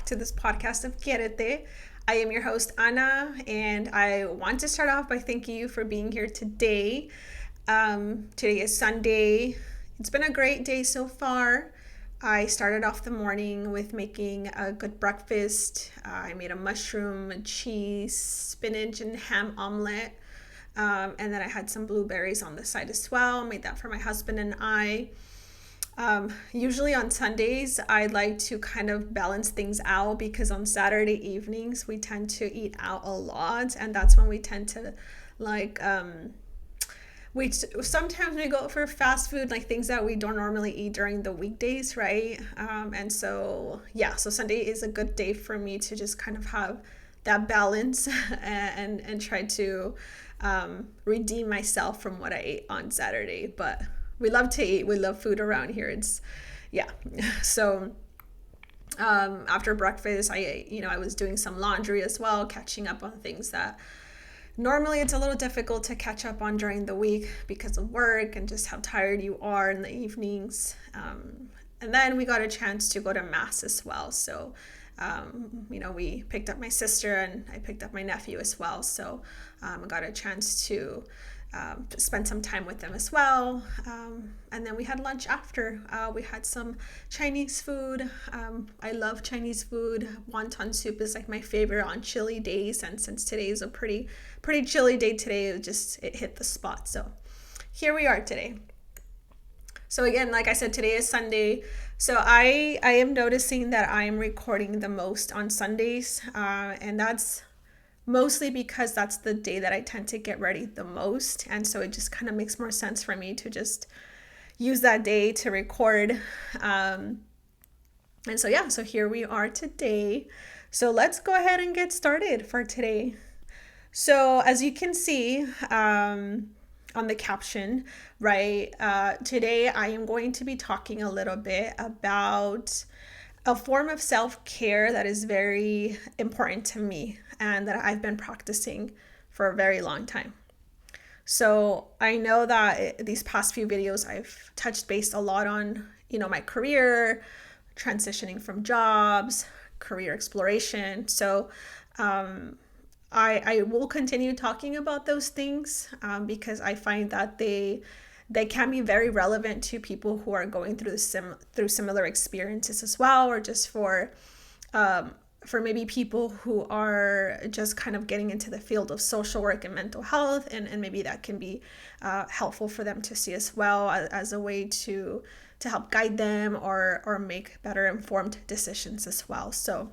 to this podcast of Quierete. I am your host, Ana, and I want to start off by thanking you for being here today. Today is Sunday. It's been a great day so far. I started off the morning with making a good breakfast. I made a mushroom, cheese, spinach, and ham omelet. And then I had some blueberries on the side as well. Made that for my husband and I. Usually on Sundays, I like to kind of balance things out because on Saturday evenings, we tend to eat out a lot. And that's when we tend to like, sometimes we go for fast food, like things that we don't normally eat during the weekdays, right? And so, yeah, so Sunday is a good day for me to just kind of have that balance and try to redeem myself from what I ate on Saturday. But we love to eat. We love food around here. Yeah. So after breakfast, I was doing some laundry as well, catching up on things that normally it's a little difficult to catch up on during the week because of work and just how tired you are in the evenings. And then we got a chance to go to mass as well. So, we picked up my sister and I picked up my nephew as well. So I got a chance to spend some time with them as well. And then we had lunch after. We had some Chinese food. I love Chinese food. Wonton soup is like my favorite on chilly days. And since today is a pretty chilly day today, it hit the spot. So here we are today. So again, like I said, today is Sunday. So I am noticing that I am recording the most on Sundays. And that's mostly because that's the day that I tend to get ready the most. And so it just kind of makes more sense for me to just use that day to record. And so here we are today. So let's go ahead and get started for today. So as you can see on the caption, right, today I am going to be talking a little bit about a form of self-care that is very important to me and that I've been practicing for a very long time. So I know that these past few videos I've touched base a lot on, my career, transitioning from jobs, career exploration. So I will continue talking about those things because I find that they can be very relevant to people who are going through similar experiences as well, or just for maybe people who are just kind of getting into the field of social work and mental health, and maybe that can be helpful for them to see as well as a way to help guide them or make better informed decisions as well. So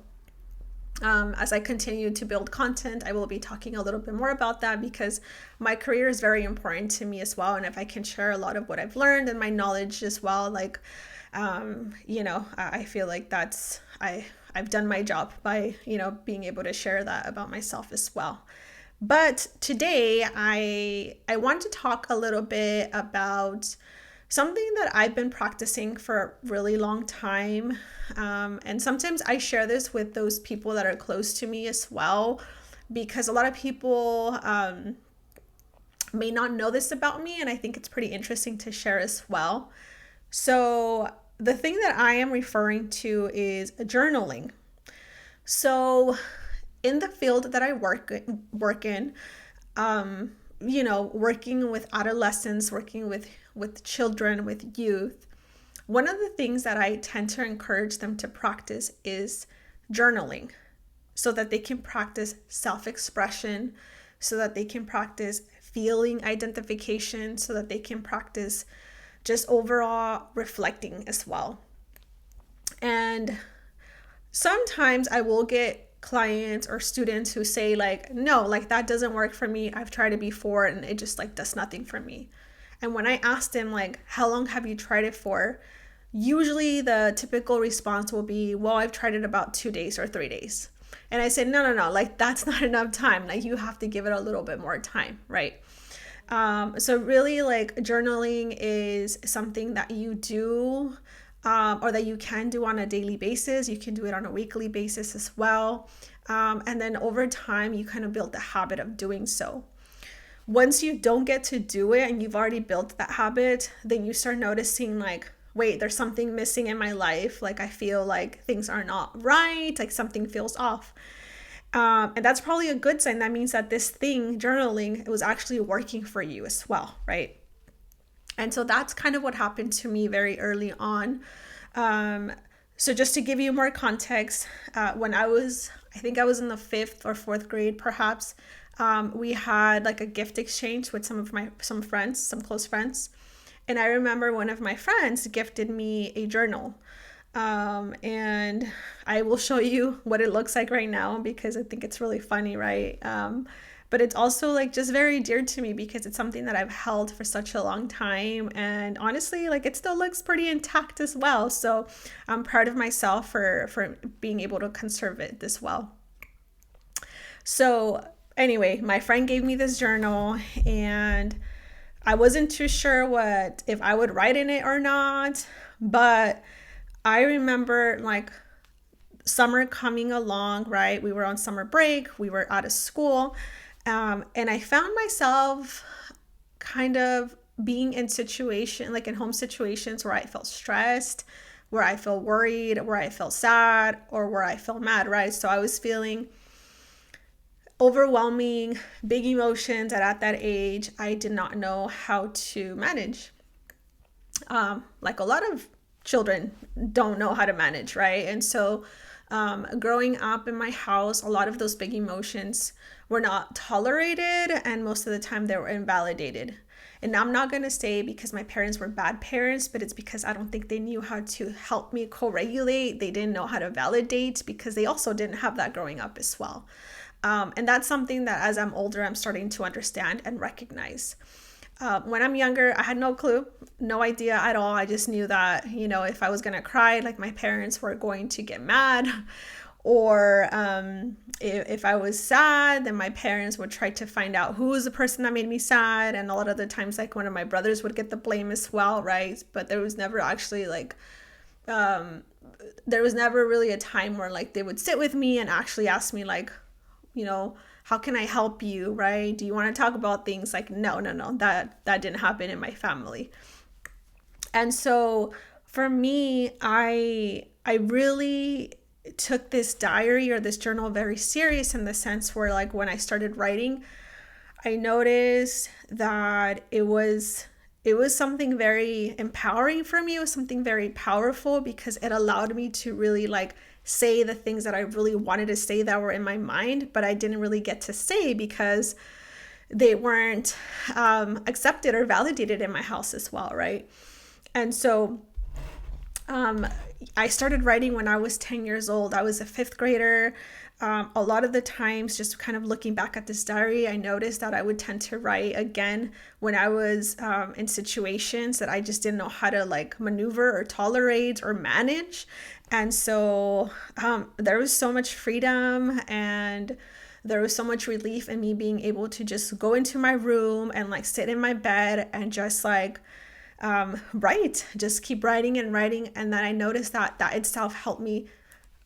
as I continue to build content, I will be talking a little bit more about that because my career is very important to me as well. And if I can share a lot of what I've learned and my knowledge as well, I feel like I've done my job by, being able to share that about myself as well. But today I want to talk a little bit about something that I've been practicing for a really long time. And sometimes I share this with those people that are close to me as well, because a lot of people may not know this about me, and I think it's pretty interesting to share as well. So the thing that I am referring to is journaling. So in the field that I work in, working with adolescents, working with children, with youth, one of the things that I tend to encourage them to practice is journaling so that they can practice self-expression, so that they can practice feeling identification, so that they can practice just overall reflecting as well. And sometimes I will get clients or students who say no, that doesn't work for me. I've tried it before and it just does nothing for me. And when I ask them how long have you tried it for? Usually the typical response will be, well, I've tried it about 2 days or 3 days. And I said, no, that's not enough time. You have to give it a little bit more time, right? So really journaling is something that you do or that you can do on a daily basis. You can do it on a weekly basis as well. And then over time, you kind of build the habit of doing so. Once you don't get to do it and you've already built that habit, then you start noticing wait, there's something missing in my life. Like I feel like things are not right, like something feels off. And that's probably a good sign. That means that this thing, journaling, it was actually working for you as well, right? And so that's kind of what happened to me very early on. So just to give you more context, when I think I was in the fifth or fourth grade, perhaps, we had like a gift exchange with some friends, some close friends. And I remember one of my friends gifted me a journal. And I will show you what it looks like right now because I think it's really funny, right? But it's also like just very dear to me because it's something that I've held for such a long time. And honestly, like it still looks pretty intact as well. So I'm proud of myself for being able to conserve it this well. So anyway, my friend gave me this journal and I wasn't too sure what if I would write in it or not, but I remember like summer coming along, right? We were on summer break, we were out of school, and I found myself kind of being in situation like in home situations where I felt stressed, where I felt worried, where I felt sad, or where I felt mad, right? So I was feeling overwhelming, big emotions, and at that age, I did not know how to manage. Like a lot of children don't know how to manage, right? And so, growing up in my house, a lot of those big emotions were not tolerated, and most of the time they were invalidated. And I'm not going to say because my parents were bad parents, but it's because I don't think they knew how to help me co regulate. They didn't know how to validate because they also didn't have that growing up as well. And that's something that as I'm older, I'm starting to understand and recognize. When I'm younger, I had no clue, no idea at all. I just knew that, if I was going to cry, like my parents were going to get mad. Or if I was sad, then my parents would try to find out who was the person that made me sad. And a lot of the times, like one of my brothers would get the blame as well, right? But there was never actually there was never really a time where like they would sit with me and actually ask me like, how can I help you, right? Do you want to talk about things? Like, no, that didn't happen in my family. And so for me, I really took this diary or this journal very serious in the sense where like when I started writing, I noticed that it was something very empowering for me. It was something very powerful because it allowed me to really like say the things that I really wanted to say that were in my mind, but I didn't really get to say because they weren't accepted or validated in my house as well, right? And so I started writing when I was 10 years old. I was a fifth grader. A lot of the times, just kind of looking back at this diary, I noticed that I would tend to write again when I was in situations that I just didn't know how to like maneuver or tolerate or manage. And so there was so much freedom and there was so much relief in me being able to just go into my room and like sit in my bed and just like write, just keep writing and writing. And then I noticed that itself helped me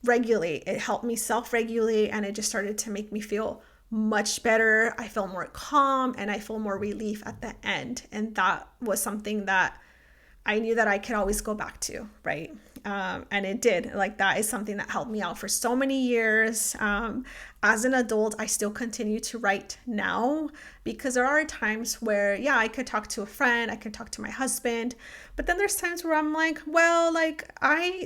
regulate. It helped me self-regulate and it just started to make me feel much better. I felt more calm and I felt more relief at the end. And that was something that I knew that I could always go back to, right? And it did. Like that is something that helped me out for so many years. As an adult, I still continue to write now because there are times where, yeah, I could talk to a friend, I could talk to my husband, but then there's times where I'm like, well, like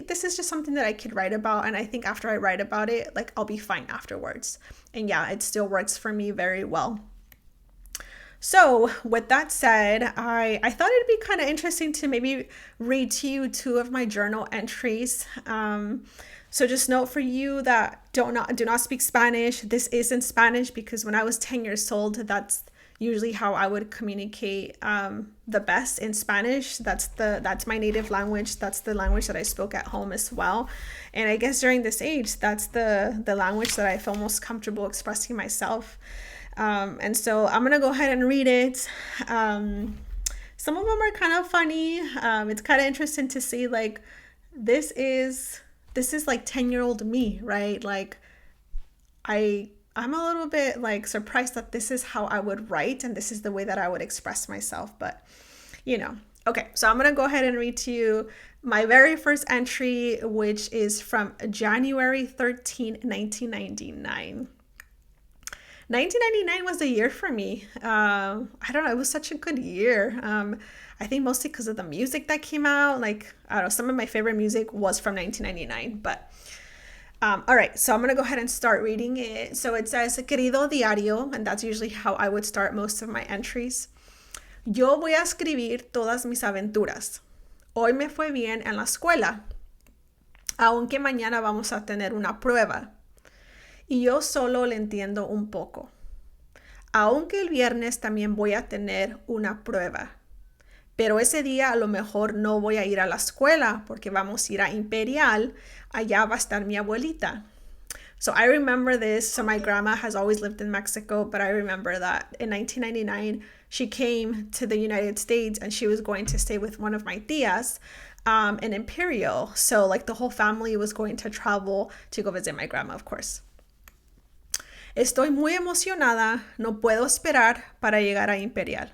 this is just something that I could write about. And I think after I write about it, like I'll be fine afterwards. And yeah, it still works for me very well. So with that said, I thought it'd be kind of interesting to maybe read to you two of my journal entries. So just note for you that do not speak Spanish. This is in Spanish because when I was 10 years old, that's usually how I would communicate the best in Spanish. That's my native language. That's the language that I spoke at home as well. And I guess during this age, that's the language that I feel most comfortable expressing myself. And so I'm gonna go ahead and read it. Some of them are kind of funny. It's kind of interesting to see like this is like 10-year-old me, right? Like I'm a little bit like surprised that this is how I would write and this is the way that I would express myself, but Okay, so I'm going to go ahead and read to you my very first entry, which is from January 13, 1999. 1999 was the year for me. I don't know, it was such a good year. I think mostly because of the music that came out. Like, I don't know, some of my favorite music was from 1999. But, all right, so I'm going to go ahead and start reading it. So it says, Querido Diario, and that's usually how I would start most of my entries. Yo voy a escribir todas mis aventuras. Hoy me fue bien en la escuela, aunque mañana vamos a tener una prueba. Y yo solo le entiendo un poco. Aunque el viernes también voy a tener una prueba. Pero ese día a lo mejor no voy a ir a la escuela porque vamos a ir a Imperial. Allá va a estar mi abuelita. So I remember this. So my grandma has always lived in Mexico, but I remember that in 1999, she came to the United States and she was going to stay with one of my tías in Imperial. So like the whole family was going to travel to go visit my grandma, of course. Estoy muy emocionada, no puedo esperar para llegar a Imperial.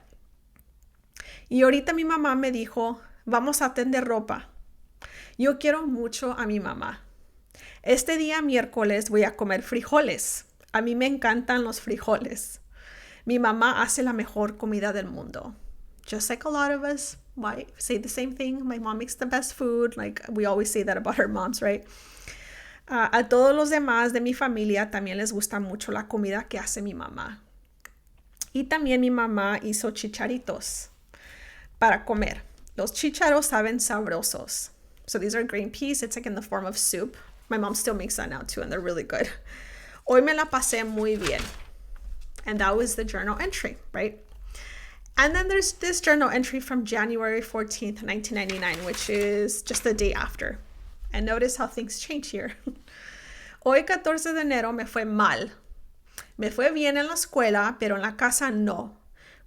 Y ahorita mi mamá me dijo, vamos a tender ropa. Yo quiero mucho a mi mamá. Este día miércoles voy a comer frijoles. A mí me encantan los frijoles. Mi mamá hace la mejor comida del mundo. Just like a lot of us say the same thing. My mom makes the best food. Like we always say that about our moms, right? A todos los demás de mi familia también les gusta mucho la comida que hace mi mamá. Y también mi mamá hizo chicharitos para comer. Los chícharos saben sabrosos. So these are green peas. It's like in the form of soup. My mom still makes that now too, and they're really good. Hoy me la pasé muy bien. And that was the journal entry, right? And then there's this journal entry from January 14th, 1999, which is just the day after. And notice how things change here. Hoy 14 de enero me fue mal. Me fue bien en la escuela, pero en la casa no.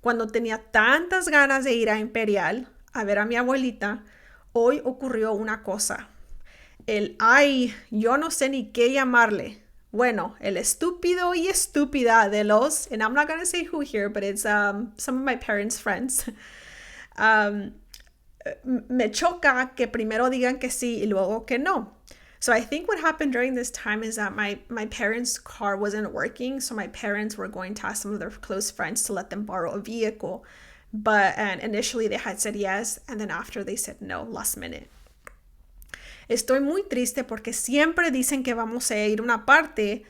Cuando tenía tantas ganas de ir a Imperial a ver a mi abuelita, hoy ocurrió una cosa. Yo no sé ni qué llamarle. Bueno, el estúpido y estúpida de los, and I'm not going to say who here, but it's some of my parents' friends. Me choca que primero digan que sí y luego que no. So I think what happened during this time is that my parents' car wasn't working, so my parents were going to ask some of their close friends to let them borrow a vehicle. And initially they had said yes, and then after they said no, last minute. Estoy muy triste porque siempre dicen que vamos a ir a una parte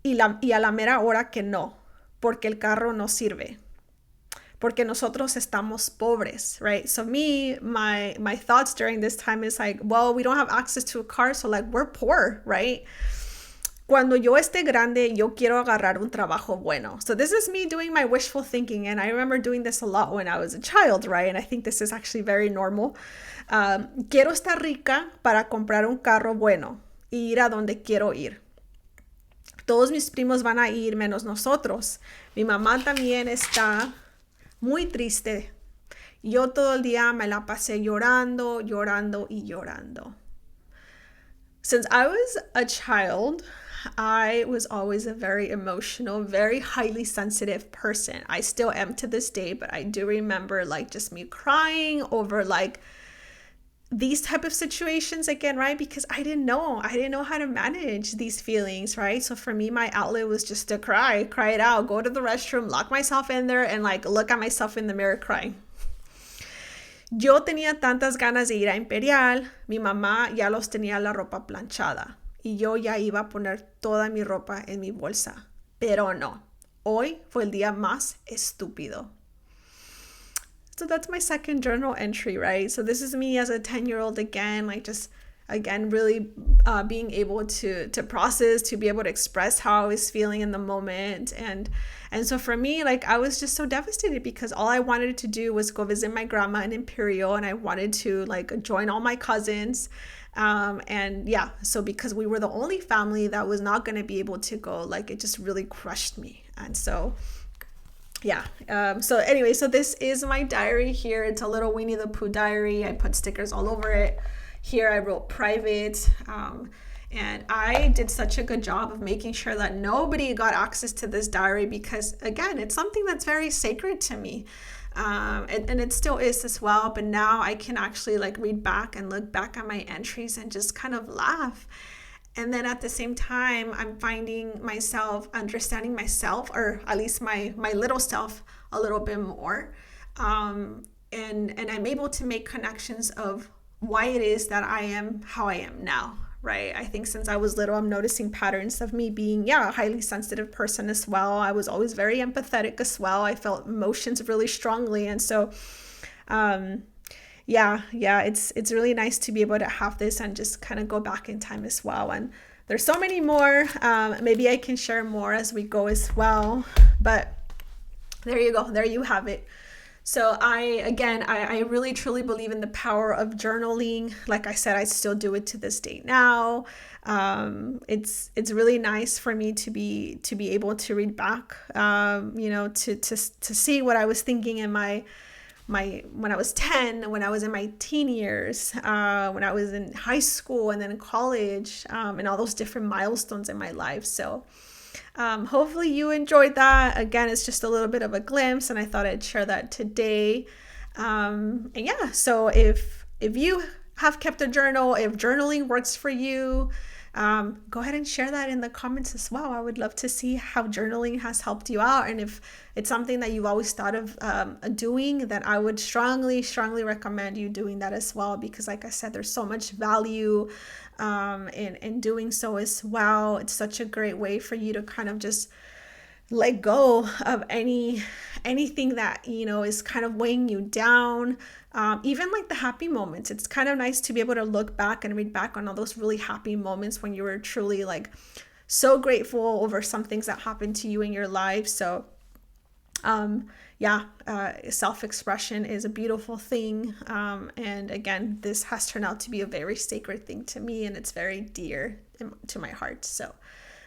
y a la mera hora que no, porque el carro no sirve. Porque nosotros estamos pobres, right? So my thoughts during this time is like, well, we don't have access to a car, so like we're poor, right? Cuando yo esté grande, yo quiero agarrar un trabajo bueno. So this is me doing my wishful thinking, and I remember doing this a lot when I was a child, right? And I think this is actually very normal. Quiero estar rica para comprar un carro bueno y ir a donde quiero ir. Todos mis primos van a ir menos nosotros. Mi mamá también está muy triste. Yo todo el día me la pasé llorando, llorando y llorando. Since I was a child, I was always a very emotional, very highly sensitive person. I still am to this day, but I do remember like just me crying over like these type of situations again, right? Because I didn't know how to manage these feelings, right? So for me, my outlet was just to cry it out, go to the restroom, lock myself in there, and like look at myself in the mirror crying. Yo tenía tantas ganas de ir a Imperial, mi mamá ya los tenía la ropa planchada y yo ya iba a poner toda mi ropa en mi bolsa. Pero no, hoy fue el día más estúpido. So that's my second journal entry, right? So this is me as a 10-year-old again, like just, again, really being able to process, to be able to express how I was feeling in the moment. And so for me, like I was just so devastated because all I wanted to do was go visit my grandma in Imperial, and I wanted to like join all my cousins. And yeah, so because we were the only family that was not going to be able to go, like it just really crushed me. And so yeah. So anyway, so this is my diary here. It's a little Winnie the Pooh diary. I put stickers all over it. Here I wrote private. And I did such a good job of making sure that nobody got access to this diary because, again, it's something that's very sacred to me. And it still is as well, but now I can actually like read back and look back at my entries and just kind of laugh. And then at the same time, I'm finding myself understanding myself, or at least my little self, a little bit more. And I'm able to make connections of why it is that I am how I am now, right? I think since I was little, I'm noticing patterns of me being, yeah, a highly sensitive person as well. I was always very empathetic as well. I felt emotions really strongly. And so, it's really nice to be able to have this and just kind of go back in time as well. And there's so many more. Maybe I can share more as we go as well. But there you go. There you have it. So I really truly believe in the power of journaling. Like I said, I still do it to this day now. It's really nice for me to be able to read back, to see what I was thinking in my when I was 10, when I was in my teen years, when I was in high school and then in college, and all those different milestones in my life. So hopefully you enjoyed that. Again, it's just a little bit of a glimpse, and I thought I'd share that today. So if you have kept a journal, if journaling works for you, go ahead and share that in the comments as well. I would love to see how journaling has helped you out, and if it's something that you've always thought of doing, then I would strongly recommend you doing that as well, because like I said, there's so much value in doing so as well. It's such a great way for you to kind of just let go of anything that is kind of weighing you down, even like the happy moments. It's kind of nice to be able to look back and read back on all those really happy moments when you were truly like so grateful over some things that happened to you in your life. So self-expression is a beautiful thing, and again, this has turned out to be a very sacred thing to me, and it's very dear to my heart. So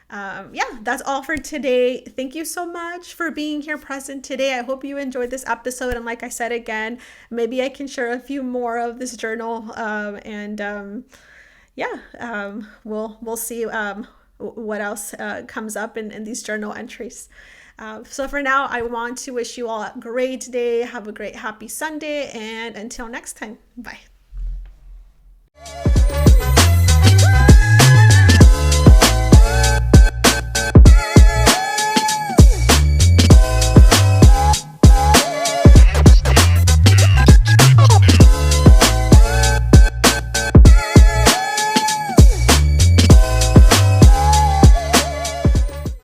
that's all for today. Thank you so much for being here present today. I hope you enjoyed this episode, and like I said again, maybe I can share a few more of this journal, we'll see what else comes up in these journal entries. So for now, I want to wish you all a great day. Have a great happy Sunday, and until next time, bye.